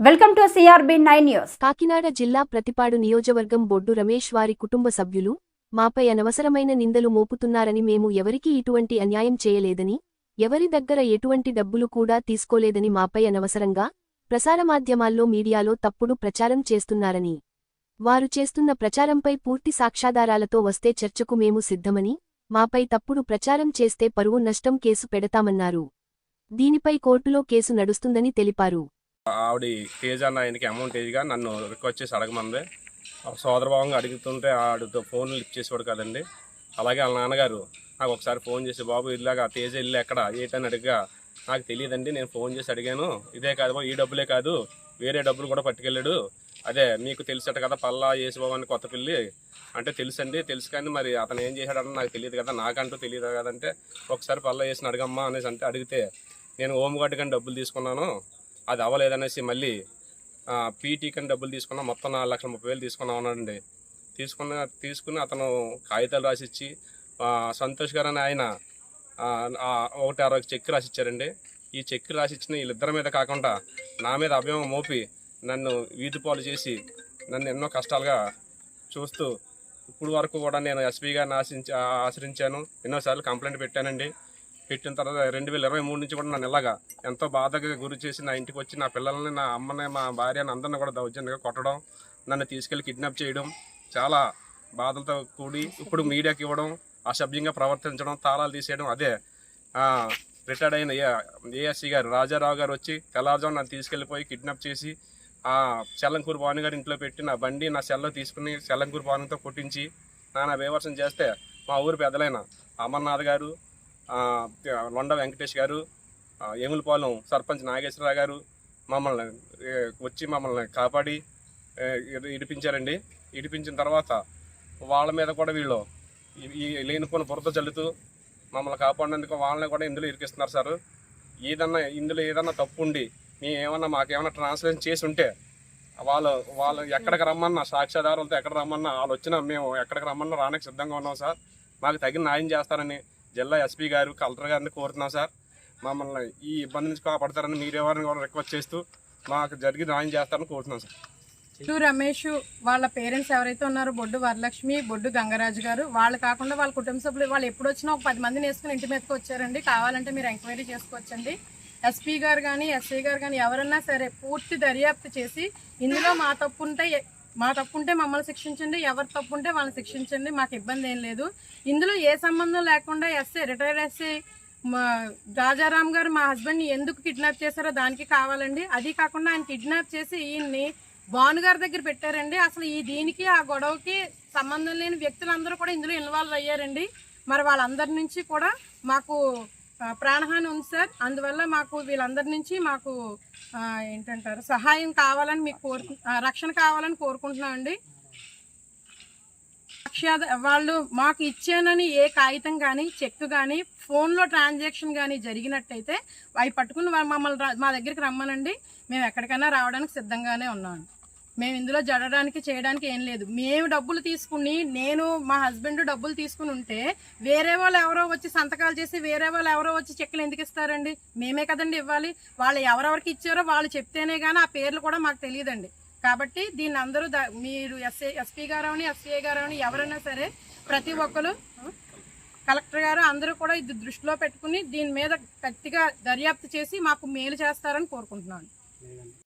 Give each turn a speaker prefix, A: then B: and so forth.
A: Welcome to CRB9 news.
B: Kakinada జిల్లా ప్రతిపాడు నియోజకవర్గం బొడ్డు రమేష్ వారి కుటుంబ సభ్యులు మాపై అనవసరమైన నిందలు మోపుతున్నారని, మేము ఎవరికీ ఇటువంటి అన్యాయం చేయలేదని, ఎవరి దగ్గర ఎటువంటి డబ్బులు కూడా తీసుకోలేదని, మాపై అనవసరంగా ప్రసారమాధ్యమాల్లో మీడియాలో తప్పుడు ప్రచారం చేస్తున్నారని, వారు చేస్తున్న ప్రచారంపై పూర్తి సాక్ష్యాధారాలతో వస్తే చర్చకు మేము సిద్ధమని, మాపై తప్పుడు ప్రచారం చేస్తే పరువు నష్టం కేసు పెడతామన్నారు. దీనిపై కోర్టులో కేసు నడుస్తుందని తెలిపారు.
C: ఆవిడ తేజ అన్న ఆయనకి అమౌంట్ ఏదిగా నన్ను రిక్వెస్ట్ చేసి అడగమంది. సోదరభావంగా అడుగుతుంటే ఆడితో ఫోన్ లిఫ్ట్ చేసేవాడు కదండి. అలాగే వాళ్ళ నాన్నగారు నాకు ఒకసారి ఫోన్ చేసి, బాబు ఇలాగా తేజ ఇల్లు ఎక్కడ ఏంటని అడిగా, నాకు తెలియదండి, నేను ఫోన్ చేసి అడిగాను, ఇదే కాదు బాబు, ఈ డబ్బులే కాదు వేరే డబ్బులు కూడా పట్టుకెళ్ళాడు, అదే మీకు తెలిసట కదా పల్లా యేసుబాబు అని కొత్త పిల్లి అంటే తెలుసండి, తెలుసు కానీ మరి అతను ఏం చేశాడని నాకు తెలియదు కదా, నాకంటూ తెలియదు కదంటే, ఒకసారి పల్లా వేసిన అడగమ్మా అనేసి అంటే అడిగితే, నేను హోంగార్డ్ కానీ డబ్బులు తీసుకున్నాను, అది అవ్వలేదనేసి మళ్ళీ పీటీ కానీ డబ్బులు తీసుకున్నా, మొత్తం 4,30,000 తీసుకున్నా ఉన్నాడండి. తీసుకుని అతను కాగితాలు రాసిచ్చి, సంతోష్ గారు అని ఆయన 160 చెక్ రాసిచ్చారండి. ఈ చెక్ రాసిచ్చిన వీళ్ళిద్దరి మీద కాకుండా నా మీద అభియోగం మోపి నన్ను వీధి పాలు చేసి నన్ను ఎన్నో కష్టాలుగా చూస్తూ ఇప్పుడు వరకు కూడా నేను ఎస్పీ గారిని ఆశ్రయించాను, ఎన్నోసార్లు కంప్లైంట్ పెట్టానండి. పెట్టిన తర్వాత 2023 నుంచి కూడా నన్ను ఇలాగా ఎంతో బాధగా గురి చేసి నా ఇంటికి వచ్చి నా పిల్లల్ని, నా అమ్మని, మా భార్యని అందరిని కూడా దౌర్జన్యంగా కొట్టడం, నన్ను తీసుకెళ్ళి కిడ్నాప్ చేయడం, చాలా బాధలతో కూడి ఇప్పుడు మీడియాకి ఇవ్వడం, అసభ్యంగా ప్రవర్తించడం, తాళాలు తీసేయడం. అదే రిటైర్డ్ అయిన ఏఎస్సీ గారు రాజారావు గారు వచ్చి తెల్లారుజాము నన్ను తీసుకెళ్ళిపోయి కిడ్నాప్ చేసి సెల్లంకూరు భాను గారి ఇంట్లో పెట్టి నా బండి నా సెల్లో తీసుకుని సెల్లంకూరు భానుతో కొట్టించి నానా బేవర్సం చేస్తే మా ఊరు పెద్దలైన అమర్నాథ్ గారు, లొండ వెంకటేష్ గారు, ఏములపాలెం సర్పంచ్ నాగేశ్వరరావు గారు మమ్మల్ని కాపాడి ఇడిపించారండి. ఇడిపించిన తర్వాత వాళ్ళ మీద కూడా వీళ్ళు ఈ లేనిపోయిన బురద చల్లుతూ మమ్మల్ని కాపాడినందుకు వాళ్ళని కూడా ఇందులో ఇరికిస్తున్నారు సార్. ఇందులో ఏదన్నా తప్పు ఉండి మాకేమన్నా ట్రాన్స్లేషన్ చేసి ఉంటే వాళ్ళు ఎక్కడికి రమ్మన్నా, సాక్ష్యాధారాలతో ఎక్కడ రమ్మన్నా వాళ్ళు వచ్చినా మేము ఎక్కడికి రమ్మన్నా రానికి సిద్ధంగా ఉన్నాం సార్. మాకు తగిన న్యాయం చేస్తారని జిల్లా ఎస్పీ గారు, కలెక్టర్ గారిని కోరుతున్నాం సార్. మమ్మల్ని ఈ ఇబ్బంది నుంచి కాపాడతారని మీరెవరిని కూడా రిక్వెస్ట్ చేస్తూ మాకు జరిగి న్యాయం చేస్తారని కోరుతున్నాం సార్.
D: బొడ్డు రమేష్ వాళ్ళ పేరెంట్స్ ఎవరైతే ఉన్నారో, బొడ్డు వరలక్ష్మి, బొడ్డు గంగరాజు గారు, వాళ్ళు కాకుండా వాళ్ళ కుటుంబ సభ్యులు వాళ్ళు ఎప్పుడు వచ్చినా ఒక 10 మందిని వేసుకుని ఇంటి మీదకి వచ్చారండి. కావాలంటే మీరు ఎంక్వైరీ చేసుకోవచ్చండి. ఎస్పీ గారు కానీ ఎస్ఐ గారు కానీ ఎవరన్నా సరే పూర్తి దర్యాప్తు చేసి ఇందులో మా తప్పు ఉంటే మమ్మల్ని శిక్షించండి, ఎవరి తప్పు ఉంటే వాళ్ళని శిక్షించండి, మాకు ఇబ్బంది ఏం లేదు. ఇందులో ఏ సంబంధం లేకుండా రిటైర్డ్ ఎస్ఐ రాజారాం గారు మా హస్బెండ్ని ఎందుకు కిడ్నాప్ చేశారో దానికి కావాలండి. అది కాకుండా ఆయన కిడ్నాప్ చేసి ఈయన్ని భానుగారి దగ్గర పెట్టారండి. అసలు దీనికి ఆ గొడవకి సంబంధం లేని వ్యక్తులందరూ కూడా ఇందులో ఇన్వాల్వ్ అయ్యారండి. మరి వాళ్ళందరి నుంచి కూడా మాకు ప్రాణహాని ఉంది సార్. అందువల్ల మాకు వీళ్ళందరి నుంచి మాకు ఏంటంటారు సహాయం కావాలని మీకు రక్షణ కావాలని కోరుకుంటున్నామండి. వాళ్ళు మాకు ఇచ్చానని ఏ కాగితం కానీ, చెక్ కానీ, ఫోన్లో ట్రాన్సాక్షన్ కానీ జరిగినట్టయితే అవి పట్టుకుని మమ్మల్ని మా దగ్గరికి రమ్మనండి. మేము ఎక్కడికైనా రావడానికి సిద్ధంగానే ఉన్నాం. మేము ఇందులో జడడానికి చేయడానికి ఏం లేదు. మేము డబ్బులు తీసుకుని, నేను మా హస్బెండ్ డబ్బులు తీసుకుని ఉంటే వేరే వాళ్ళు ఎవరో వచ్చి సంతకాలు చేసి వేరే వాళ్ళు ఎవరో వచ్చి చెక్కులు ఎందుకు ఇస్తారండి? మేమే కదండి ఇవ్వాలి. వాళ్ళు ఎవరెవరికి ఇచ్చారో వాళ్ళు చెప్తేనే కానీ ఆ పేర్లు కూడా మాకు తెలియదండి. కాబట్టి దీన్ని అందరూ మీరు ఎస్పీ గారు అని, ఎస్ఐ గారు అని ఎవరైనా సరే ప్రతి ఒక్కరు, కలెక్టర్ గారు అందరూ కూడా ఇది దృష్టిలో పెట్టుకుని దీని మీద గట్టిగా దర్యాప్తు చేసి మాకు మేలు చేస్తారని కోరుకుంటున్నాను.